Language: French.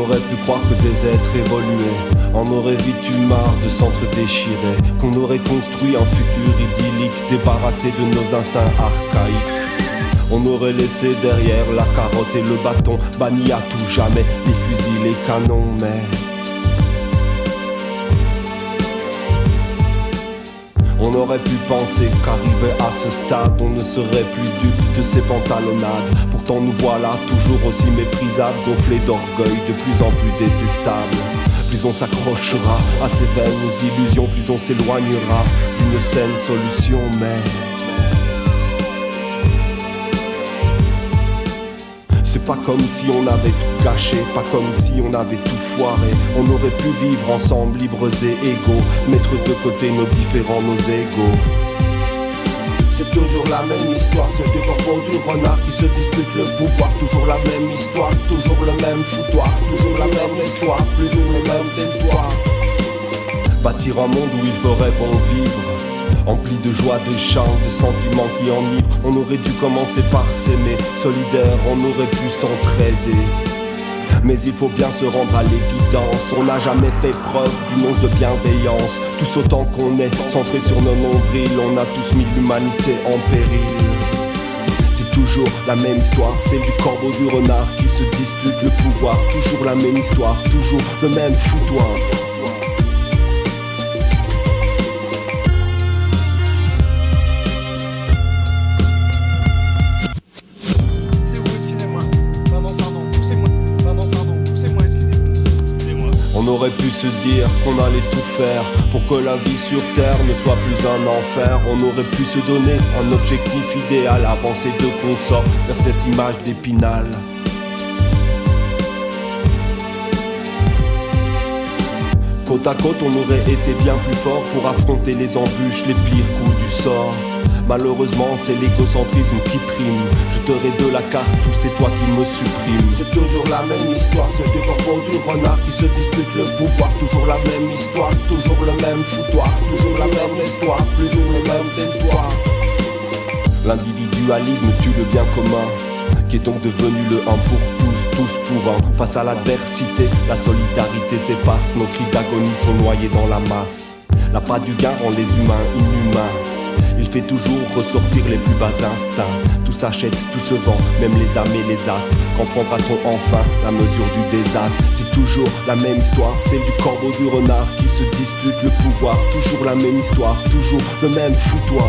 aurait pu croire que des êtres évolués en auraient vite eu marre de s'entre-déchirer, qu'on aurait construit un futur idyllique, débarrassé de nos instincts archaïques. On aurait laissé derrière la carotte et le bâton, banni à tout jamais les fusils, les canons, mais on aurait pu penser qu'arrivé à ce stade, on ne serait plus dupe de ces pantalonnades. Pourtant nous voilà toujours aussi méprisables, gonflés d'orgueil, de plus en plus détestables. Plus on s'accrochera à ces vaines illusions, plus on s'éloignera d'une saine solution, mais c'est pas comme si on avait tout gâché, pas comme si on avait tout foiré. On aurait pu vivre ensemble, libres et égaux, mettre de côté nos différends, nos égos. C'est toujours la même histoire, c'est du corbeau, du renard qui se dispute le pouvoir. Toujours la même histoire, toujours le même foutoir, toujours la même histoire, toujours le même espoir. Bâtir un monde où il ferait bon vivre, empli de joie, de chants, de sentiments qui enivrent. On aurait dû commencer par s'aimer, solidaires, on aurait pu s'entraider. Mais il faut bien se rendre à l'évidence, on n'a jamais fait preuve d'une once de bienveillance. Tous autant qu'on est, centrés sur nos nombrils, on a tous mis l'humanité en péril. C'est toujours la même histoire, celle du corbeau, du renard qui se dispute le pouvoir. Toujours la même histoire, toujours le même foutoir. On aurait pu se dire qu'on allait tout faire pour que la vie sur terre ne soit plus un enfer. On aurait pu se donner un objectif idéal, avancer de consort vers cette image d'Épinal. Côte à côte, on aurait été bien plus fort pour affronter les embûches, les pires coups du sort. Malheureusement, c'est l'égocentrisme qui prime. Je te de la carte ou c'est toi qui me supprime. C'est toujours la même histoire, c'est du corbeau, du renard qui se dispute le pouvoir. Toujours la même histoire, toujours le même foutoir, toujours la même histoire, toujours le même espoir. L'individualisme tue le bien commun, qui est donc devenu le un pour tous pour un. Face à l'adversité, la solidarité s'efface, nos cris d'agonie sont noyés dans la masse. L'appât du gain rend les humains inhumains. Il fait toujours ressortir les plus bas instincts. Tout s'achète, tout se vend, même les âmes et les astres. Quand prendra-t-on enfin la mesure du désastre? C'est toujours la même histoire, celle du corbeau, du renard qui se dispute le pouvoir. Toujours la même histoire, toujours le même foutoir.